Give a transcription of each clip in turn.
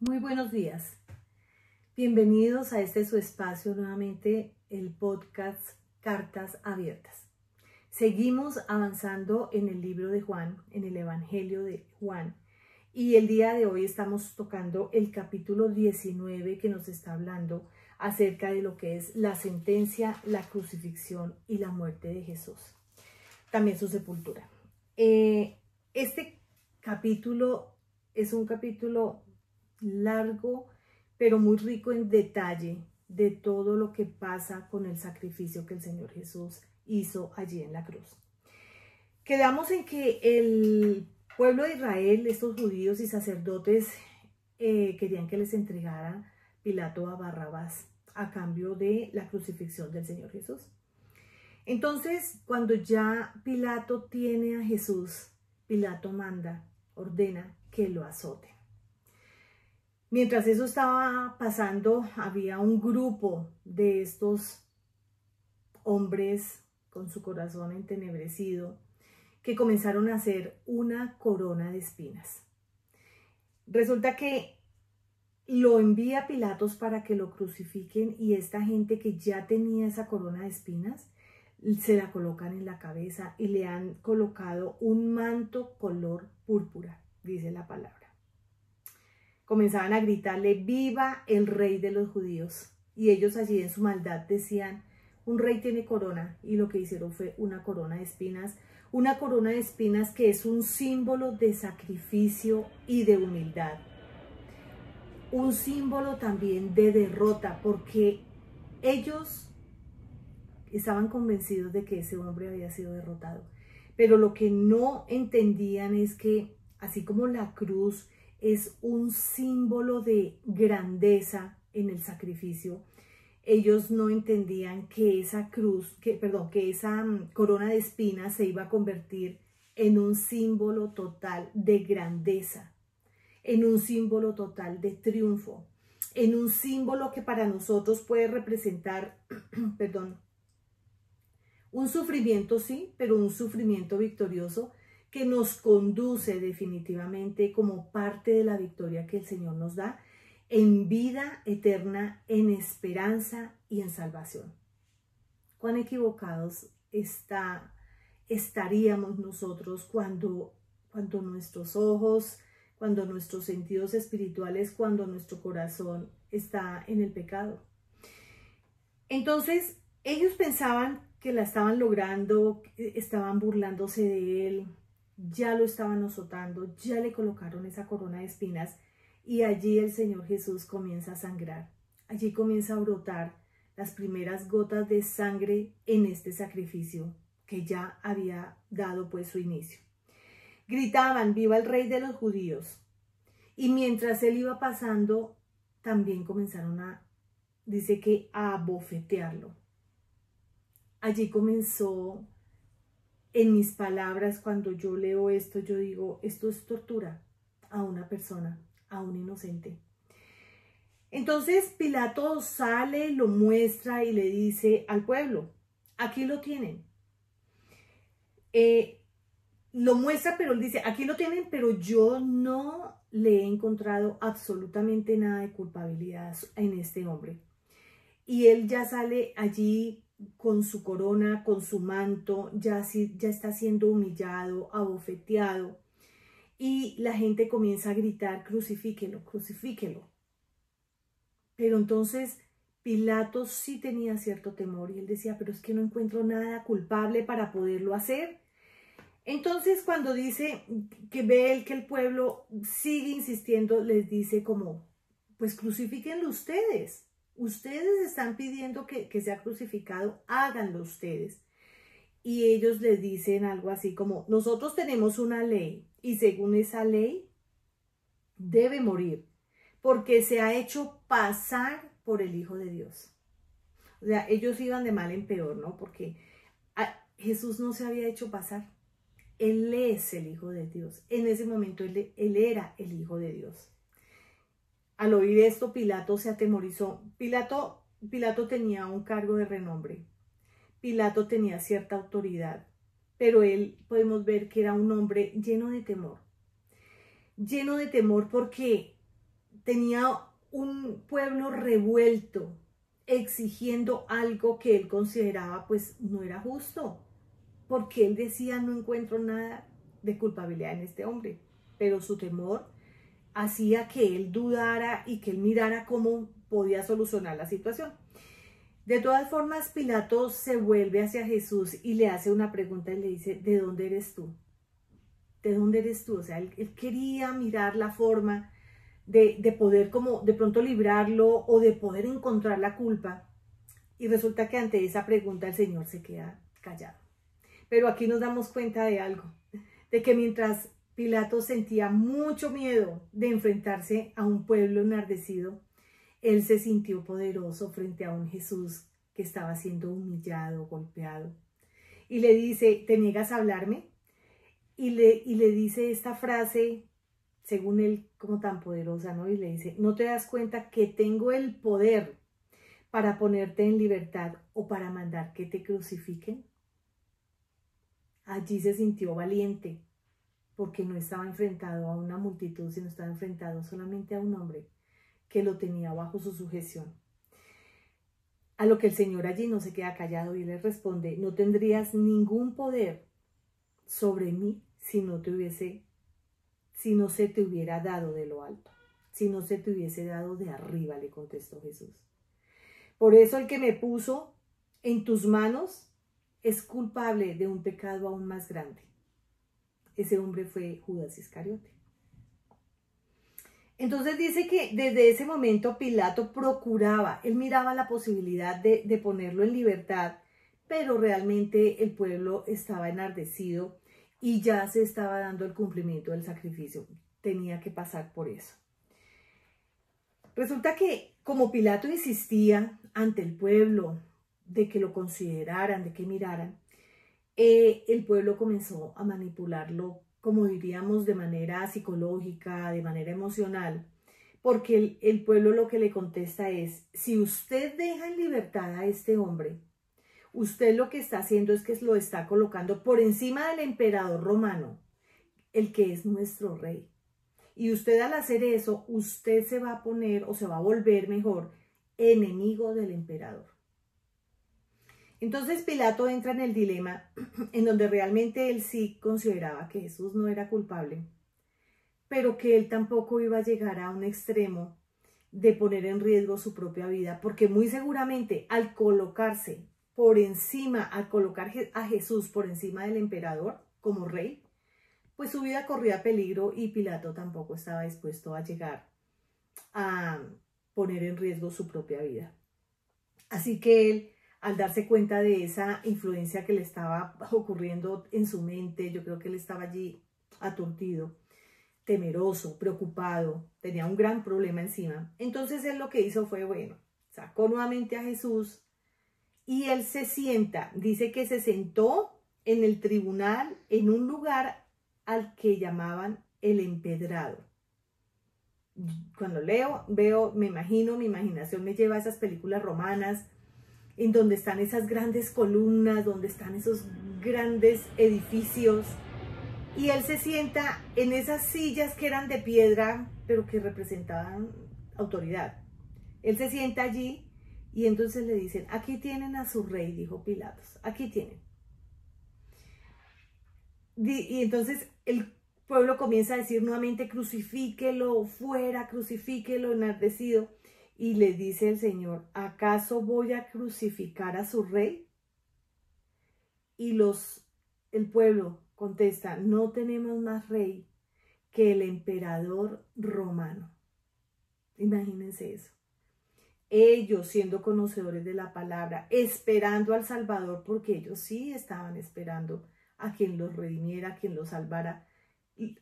Muy buenos días. Bienvenidos a este su espacio nuevamente, el podcast Cartas Abiertas. Seguimos avanzando en el libro de Juan, en el Evangelio de Juan. Y el día de hoy estamos tocando el capítulo 19 que nos está hablando acerca de lo que es la sentencia, la crucifixión y la muerte de Jesús. También su sepultura. Este capítulo es un capítulo largo, pero muy rico en detalle de todo lo que pasa con el sacrificio que el Señor Jesús hizo allí en la cruz. Quedamos en que el pueblo de Israel, estos judíos y sacerdotes, querían que les entregara Pilato a Barrabás a cambio de la crucifixión del Señor Jesús. Entonces, cuando ya Pilato tiene a Jesús, Pilato ordena que lo azoten. Mientras eso estaba pasando, había un grupo de estos hombres con su corazón entenebrecido que comenzaron a hacer una corona de espinas. Resulta que lo envía Pilatos para que lo crucifiquen y esta gente que ya tenía esa corona de espinas se la colocan en la cabeza y le han colocado un manto color púrpura, dice la palabra. Comenzaban a gritarle: ¡viva el rey de los judíos! Y ellos allí en su maldad decían: un rey tiene corona, y lo que hicieron fue una corona de espinas que es un símbolo de sacrificio y de humildad. Un símbolo también de derrota, porque ellos estaban convencidos de que ese hombre había sido derrotado. Pero lo que no entendían es que, así como la cruz es un símbolo de grandeza en el sacrificio, ellos no entendían que esa corona de espinas se iba a convertir en un símbolo total de grandeza, en un símbolo total de triunfo, en un símbolo que para nosotros puede representar, un sufrimiento sí, pero un sufrimiento victorioso que nos conduce definitivamente como parte de la victoria que el Señor nos da en vida eterna, en esperanza y en salvación. ¿Cuán equivocados estaríamos nosotros cuando nuestros ojos, cuando nuestros sentidos espirituales, cuando nuestro corazón está en el pecado? Entonces, ellos pensaban que la estaban logrando, estaban burlándose de él, ya lo estaban azotando, ya le colocaron esa corona de espinas y allí el Señor Jesús comienza a sangrar. Allí comienza a brotar las primeras gotas de sangre en este sacrificio que ya había dado pues su inicio. Gritaban: ¡viva el rey de los judíos! Y mientras él iba pasando, también comenzaron a abofetearlo. Allí comenzó, en mis palabras, cuando yo leo esto, yo digo: esto es tortura a una persona, a un inocente. Entonces Pilato sale, lo muestra y le dice al pueblo: aquí lo tienen. Lo muestra, pero él dice: aquí lo tienen, pero yo no le he encontrado absolutamente nada de culpabilidad en este hombre. Y él ya sale allí con su corona, con su manto, ya está siendo humillado, abofeteado. Y la gente comienza a gritar: crucifíquelo, crucifíquelo. Pero entonces Pilato sí tenía cierto temor y él decía: pero es que no encuentro nada culpable para poderlo hacer. Entonces, cuando dice que ve él que el pueblo sigue insistiendo, les dice como: pues crucifíquenlo ustedes. Ustedes están pidiendo que sea crucificado, háganlo ustedes. Y ellos les dicen algo así como: nosotros tenemos una ley y según esa ley debe morir porque se ha hecho pasar por el Hijo de Dios. O sea, ellos iban de mal en peor, ¿no? Porque Jesús no se había hecho pasar. Él es el Hijo de Dios. En ese momento él era el Hijo de Dios. Al oír esto, Pilato se atemorizó. Pilato tenía un cargo de renombre. Pilato tenía cierta autoridad, pero él podemos ver que era un hombre lleno de temor. Lleno de temor porque tenía un pueblo revuelto, exigiendo algo que él consideraba pues no era justo, porque él decía no encuentro nada de culpabilidad en este hombre, pero su temor hacía que él dudara y que él mirara cómo podía solucionar la situación. De todas formas, Pilato se vuelve hacia Jesús y le hace una pregunta y le dice, ¿de dónde eres tú? ¿De dónde eres tú? O sea, él quería mirar la forma de poder como de pronto librarlo o de poder encontrar la culpa. Y resulta que ante esa pregunta el Señor se queda callado. Pero aquí nos damos cuenta de algo, de que mientras Pilato sentía mucho miedo de enfrentarse a un pueblo enardecido, él se sintió poderoso frente a un Jesús que estaba siendo humillado, golpeado. Y le dice, ¿te niegas a hablarme? Y le dice esta frase, según él, como tan poderosa, ¿no? Y le dice, ¿no te das cuenta que tengo el poder para ponerte en libertad o para mandar que te crucifiquen? Allí se sintió valiente, porque no estaba enfrentado a una multitud, sino estaba enfrentado solamente a un hombre que lo tenía bajo su sujeción. A lo que el Señor allí no se queda callado y le responde, no tendrías ningún poder sobre mí si no se te hubiera dado de lo alto, si no se te hubiese dado de arriba, le contestó Jesús. Por eso el que me puso en tus manos es culpable de un pecado aún más grande. Ese hombre fue Judas Iscariote. Entonces dice que desde ese momento Pilato procuraba, él miraba la posibilidad de ponerlo en libertad, pero realmente el pueblo estaba enardecido y ya se estaba dando el cumplimiento del sacrificio. Tenía que pasar por eso. Resulta que como Pilato insistía ante el pueblo de que lo consideraran, de que miraran, el pueblo comenzó a manipularlo, como diríamos, de manera psicológica, de manera emocional, porque el pueblo lo que le contesta es, si usted deja en libertad a este hombre, usted lo que está haciendo es que lo está colocando por encima del emperador romano, el que es nuestro rey. Y usted al hacer eso, usted se va a poner, o se va a volver mejor, enemigo del emperador. Entonces Pilato entra en el dilema en donde realmente él sí consideraba que Jesús no era culpable, pero que él tampoco iba a llegar a un extremo de poner en riesgo su propia vida, porque muy seguramente al colocarse por encima, al colocar a Jesús por encima del emperador como rey, pues su vida corría peligro y Pilato tampoco estaba dispuesto a llegar a poner en riesgo su propia vida. Así que él, al darse cuenta de esa influencia que le estaba ocurriendo en su mente, yo creo que él estaba allí aturdido, temeroso, preocupado, tenía un gran problema encima. Entonces él lo que hizo fue, bueno, sacó nuevamente a Jesús y él se sienta, dice que se sentó en el tribunal en un lugar al que llamaban el empedrado. Cuando veo, me imagino, mi imaginación me lleva a esas películas romanas, en donde están esas grandes columnas, donde están esos grandes edificios, y él se sienta en esas sillas que eran de piedra, pero que representaban autoridad. Él se sienta allí y entonces le dicen, aquí tienen a su rey, dijo Pilatos, aquí tienen. Y entonces el pueblo comienza a decir nuevamente, crucifíquelo, fuera, crucifíquelo, enardecido. Y le dice el Señor, ¿acaso voy a crucificar a su rey? Y el pueblo contesta, no tenemos más rey que el emperador romano. Imagínense eso. Ellos siendo conocedores de la palabra, esperando al Salvador, porque ellos sí estaban esperando a quien los redimiera, a quien los salvara.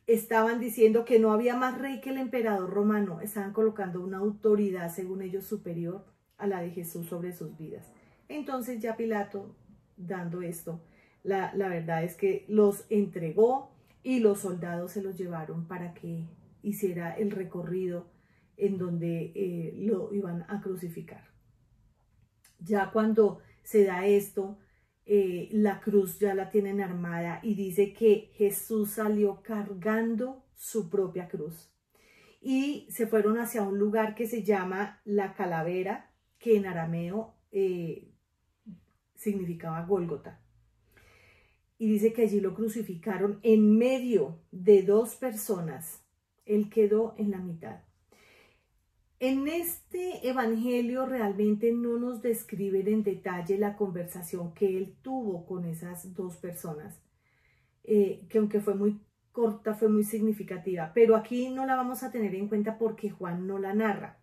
Estaban diciendo que no había más rey que el emperador romano. Estaban colocando una autoridad, según ellos, superior a la de Jesús sobre sus vidas. Entonces ya Pilato, dando esto, la verdad es que los entregó y los soldados se los llevaron para que hiciera el recorrido en donde lo iban a crucificar. Ya cuando se da esto, la cruz ya la tienen armada y dice que Jesús salió cargando su propia cruz. y se fueron hacia un lugar que se llama La Calavera, que en arameo significaba Gólgota. Y dice que allí lo crucificaron en medio de dos personas. Él quedó en la mitad. En este evangelio realmente no nos describen en detalle la conversación que él tuvo con esas dos personas, que aunque fue muy corta, fue muy significativa, pero aquí no la vamos a tener en cuenta porque Juan no la narra.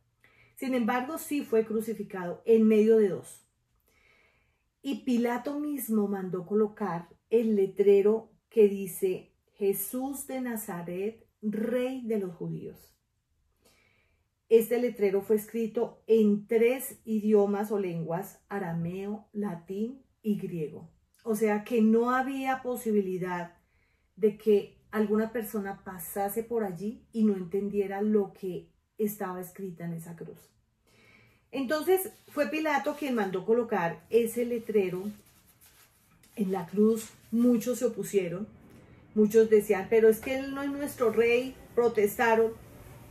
Sin embargo, sí fue crucificado en medio de dos. Y Pilato mismo mandó colocar el letrero que dice: Jesús de Nazaret, Rey de los Judíos. Este letrero fue escrito en 3 idiomas o lenguas: arameo, latín y griego. O sea que no había posibilidad de que alguna persona pasase por allí y no entendiera lo que estaba escrita en esa cruz. Entonces fue Pilato quien mandó colocar ese letrero en la cruz. Muchos se opusieron, muchos decían, pero es que él no es nuestro rey, protestaron,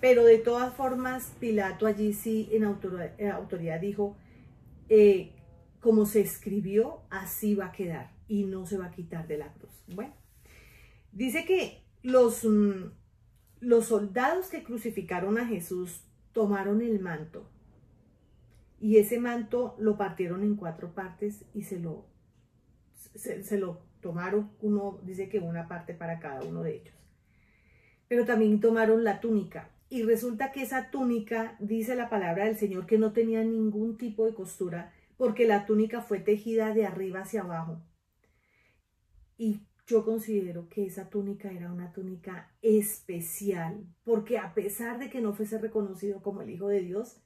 pero de todas formas Pilato allí sí en autoridad dijo, como se escribió, así va a quedar y no se va a quitar de la cruz. Bueno, dice que los soldados que crucificaron a Jesús tomaron el manto y ese manto lo partieron en 4 partes y se lo tomaron, uno dice que una parte para cada uno de ellos. Pero también tomaron la túnica y resulta que esa túnica, dice la palabra del Señor, que no tenía ningún tipo de costura porque la túnica fue tejida de arriba hacia abajo. Y yo considero que esa túnica era una túnica especial, porque a pesar de que no fuese reconocido como el Hijo de Dios,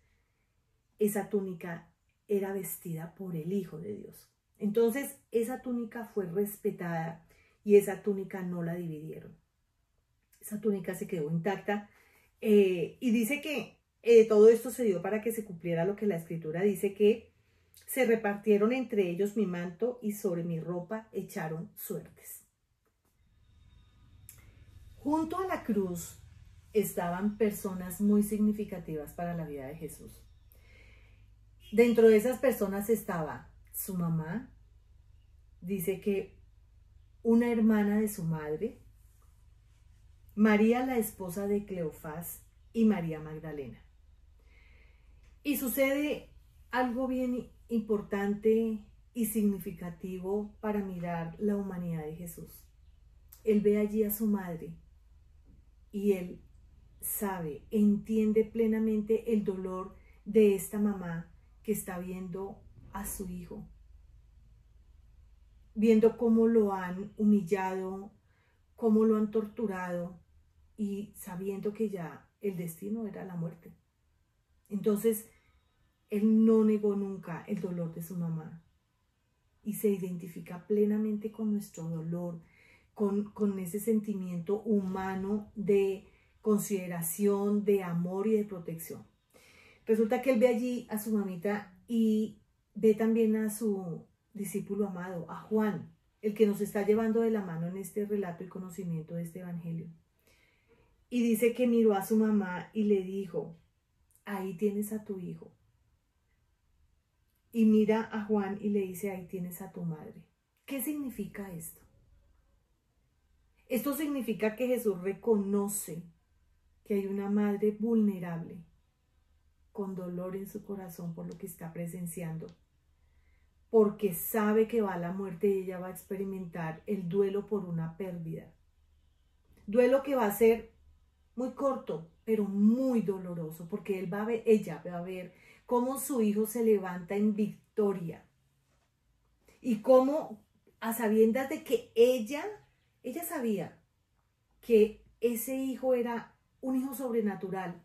esa túnica era vestida por el Hijo de Dios. Entonces, esa túnica fue respetada y esa túnica no la dividieron. Esa túnica se quedó intacta y dice que todo esto se dio para que se cumpliera lo que la Escritura dice, que se repartieron entre ellos mi manto y sobre mi ropa echaron suertes. Junto a la cruz estaban personas muy significativas para la vida de Jesús. Dentro de esas personas estaba su mamá, dice que una hermana de su madre, María, la esposa de Cleofás, y María Magdalena. Y sucede algo bien importante y significativo para mirar la humanidad de Jesús. Él ve allí a su madre y él sabe, entiende plenamente el dolor de esta mamá que está viendo a su hijo, viendo cómo lo han humillado, cómo lo han torturado y sabiendo que ya el destino era la muerte. Entonces, él no negó nunca el dolor de su mamá y se identifica plenamente con nuestro dolor, con ese sentimiento humano de consideración, de amor y de protección. Resulta que él ve allí a su mamita y ve también a su discípulo amado, a Juan, el que nos está llevando de la mano en este relato y conocimiento de este evangelio. Y dice que miró a su mamá y le dijo: ahí tienes a tu hijo. Y mira a Juan y le dice: ahí tienes a tu madre. ¿Qué significa esto? Esto significa que Jesús reconoce que hay una madre vulnerable, con dolor en su corazón por lo que está presenciando, porque sabe que va a la muerte y ella va a experimentar el duelo por una pérdida. Duelo que va a ser muy corto, pero muy doloroso, porque ella va a ver cómo su hijo se levanta en victoria y cómo, a sabiendas de que ella sabía que ese hijo era un hijo sobrenatural,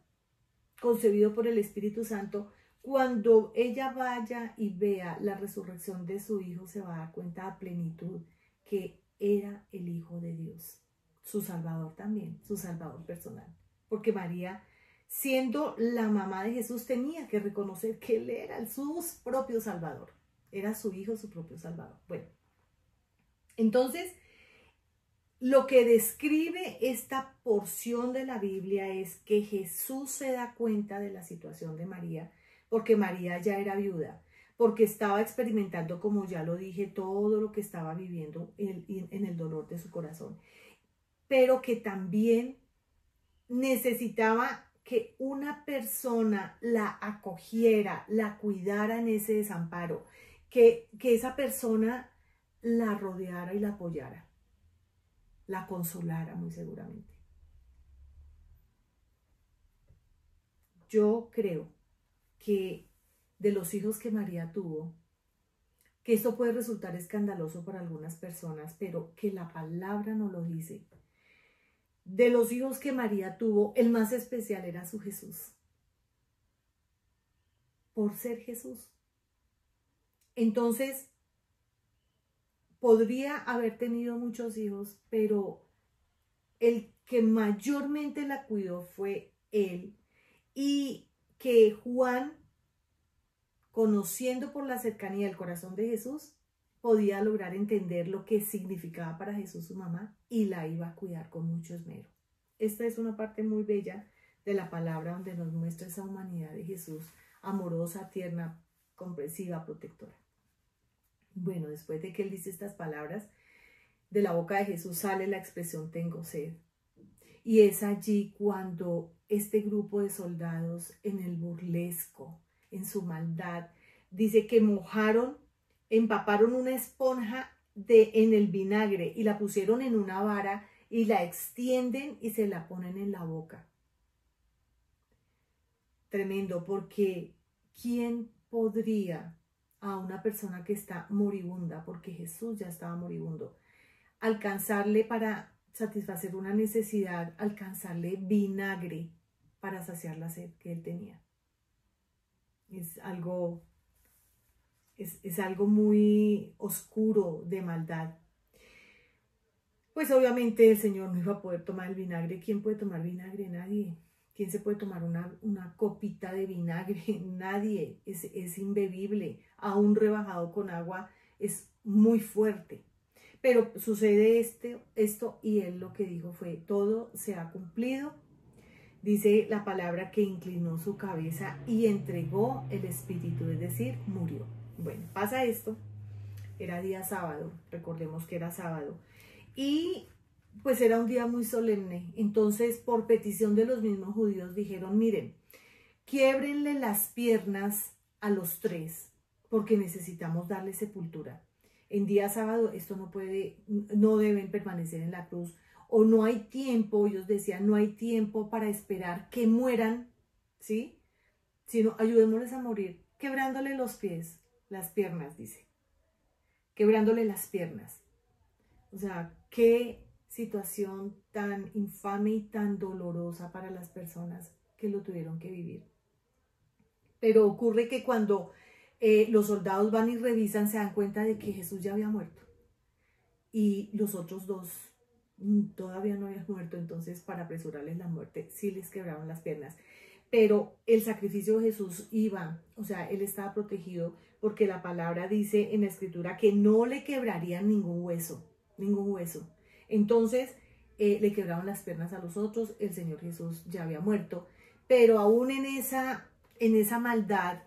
concebido por el Espíritu Santo. Cuando ella vaya y vea la resurrección de su hijo, se va a dar cuenta a plenitud que era el Hijo de Dios, su Salvador también, su Salvador personal. Porque María, siendo la mamá de Jesús, tenía que reconocer que él era su propio Salvador. Era su hijo, su propio Salvador. Bueno, entonces, lo que describe esta porción de la Biblia es que Jesús se da cuenta de la situación de María, porque María ya era viuda, porque estaba experimentando, como ya lo dije, todo lo que estaba viviendo en el dolor de su corazón, pero que también necesitaba que una persona la acogiera, la cuidara en ese desamparo, que esa persona la rodeara y la apoyara, la consolara muy seguramente. Yo creo que de los hijos que María tuvo, que esto puede resultar escandaloso para algunas personas, pero que la palabra no lo dice. De los hijos que María tuvo, el más especial era su Jesús, por ser Jesús. Entonces, podría haber tenido muchos hijos, pero el que mayormente la cuidó fue él. Y que Juan, conociendo por la cercanía el corazón de Jesús, podía lograr entender lo que significaba para Jesús su mamá y la iba a cuidar con mucho esmero. Esta es una parte muy bella de la palabra donde nos muestra esa humanidad de Jesús, amorosa, tierna, comprensiva, protectora. Bueno, después de que él dice estas palabras, de la boca de Jesús sale la expresión tengo sed. Y es allí cuando este grupo de soldados, en el burlesco, en su maldad, dice que empaparon una esponja en el vinagre y la pusieron en una vara y la extienden y se la ponen en la boca. Tremendo, porque ¿quién podría a una persona que está moribunda, porque Jesús ya estaba moribundo, alcanzarle para satisfacer una necesidad, alcanzarle vinagre para saciar la sed que él tenía? Es algo muy oscuro de maldad. Pues obviamente el Señor no iba a poder tomar el vinagre. ¿Quién puede tomar vinagre? Nadie. ¿Quién se puede tomar una copita de vinagre? Nadie. Es imbebible. Aún rebajado con agua es muy fuerte. Pero sucede esto y él lo que dijo fue, todo se ha cumplido. Dice la palabra que inclinó su cabeza y entregó el espíritu, es decir, murió. Bueno, pasa esto. Era día sábado, recordemos que era sábado. Y pues era un día muy solemne. Entonces, por petición de los mismos judíos, dijeron, miren, quiébrenle las piernas a los tres, porque necesitamos darle sepultura. En día sábado esto no deben permanecer en la cruz, o no hay tiempo, ellos decían, no hay tiempo para esperar que mueran, ¿sí? Sino ayudémosles a morir, quebrándole los pies, las piernas, dice, quebrándole las piernas. O sea, qué situación tan infame y tan dolorosa para las personas que lo tuvieron que vivir. Pero ocurre que cuando los soldados van y revisan, se dan cuenta de que Jesús ya había muerto. Y los otros dos todavía no habían muerto, entonces para apresurarles la muerte, sí les quebraron las piernas. Pero el sacrificio de Jesús iba, o sea, él estaba protegido porque la palabra dice en la escritura que no le quebrarían ningún hueso. Entonces le quebraron las piernas a los otros, el Señor Jesús ya había muerto, pero aún en esa maldad,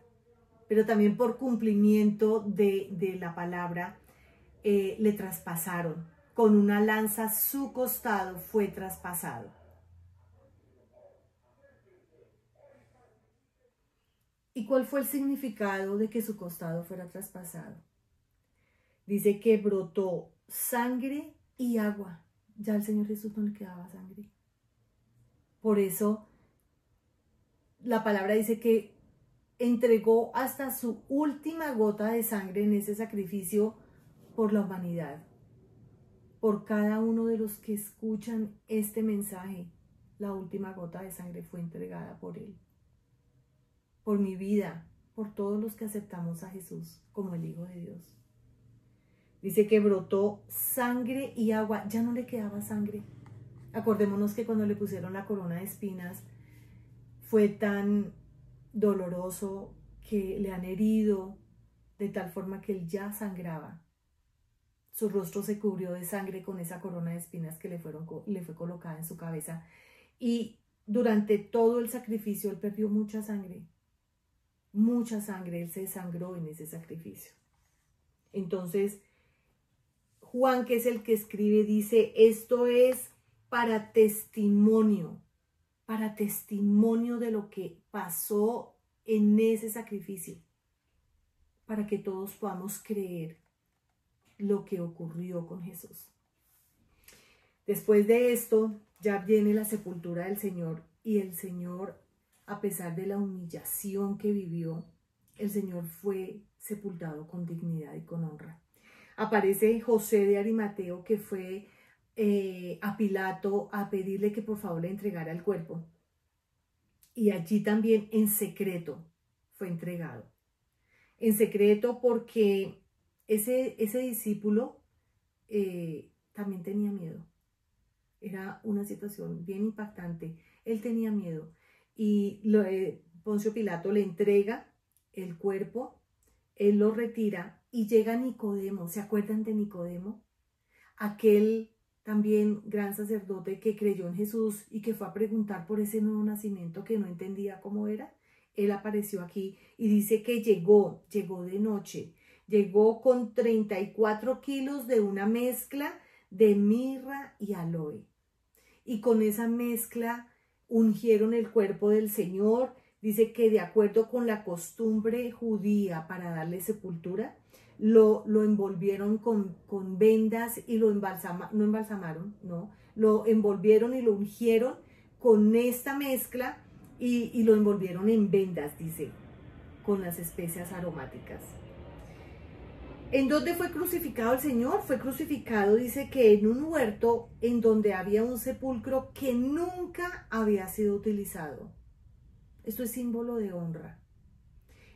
pero también por cumplimiento de la palabra, le traspasaron. Con una lanza su costado fue traspasado. ¿Y cuál fue el significado de que su costado fuera traspasado? Dice que brotó sangre y agua. Ya al Señor Jesús no le quedaba sangre. Por eso la palabra dice que entregó hasta su última gota de sangre en ese sacrificio por la humanidad. Por cada uno de los que escuchan este mensaje, la última gota de sangre fue entregada por él. Por mi vida, por todos los que aceptamos a Jesús como el Hijo de Dios. Dice que brotó sangre y agua, ya no le quedaba sangre. Acordémonos que cuando le pusieron la corona de espinas fue tan doloroso que le han herido de tal forma que él ya sangraba. su rostro se cubrió de sangre con esa corona de espinas que le fue colocada en su cabeza. Y durante todo el sacrificio él perdió mucha sangre, él se desangró en ese sacrificio. Entonces, Juan, que es el que escribe, dice, esto es para testimonio de lo que pasó en ese sacrificio, para que todos podamos creer lo que ocurrió con Jesús. Después de esto, ya viene la sepultura del Señor, y el Señor, a pesar de la humillación que vivió, el Señor fue sepultado con dignidad y con honra. Aparece José de Arimateo, que fue a Pilato a pedirle que por favor le entregara el cuerpo. Y allí también en secreto fue entregado. En secreto porque ese discípulo también tenía miedo. Era una situación bien impactante. Él tenía miedo. Y Poncio Pilato le entrega el cuerpo, él lo retira y llega Nicodemo. ¿Se acuerdan de Nicodemo? Aquel también gran sacerdote que creyó en Jesús y que fue a preguntar por ese nuevo nacimiento que no entendía cómo era. Él apareció aquí y dice que llegó de noche. Llegó con 34 kilos de una mezcla de mirra y aloe. Y con esa mezcla ungieron el cuerpo del Señor. Dice que de acuerdo con la costumbre judía para darle sepultura, lo envolvieron con vendas y lo lo envolvieron y lo ungieron con esta mezcla y lo envolvieron en vendas, dice, con las especias aromáticas. ¿En dónde fue crucificado el Señor? Fue crucificado, dice, que en un huerto en donde había un sepulcro que nunca había sido utilizado. Esto es símbolo de honra.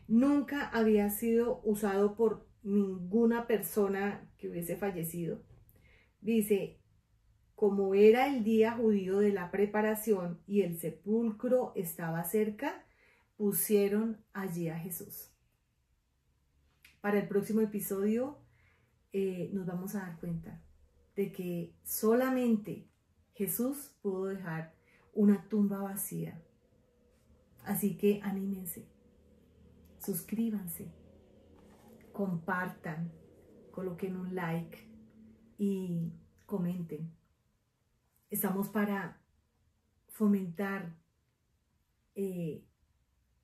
Nunca había sido usado por ninguna persona que hubiese fallecido. Dice, como era el día judío de la preparación y el sepulcro estaba cerca, pusieron allí a Jesús. Para el próximo episodio nos vamos a dar cuenta de que solamente Jesús pudo dejar una tumba vacía. Así que anímense, suscríbanse, compartan, coloquen un like y comenten. Estamos para fomentar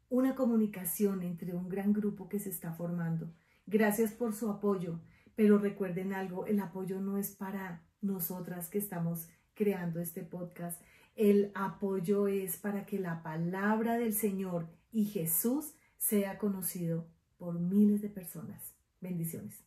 una comunicación entre un gran grupo que se está formando. Gracias por su apoyo, pero recuerden algo, el apoyo no es para nosotras que estamos creando este podcast. El apoyo es para que la palabra del Señor y Jesús sea conocido por miles de personas. Bendiciones.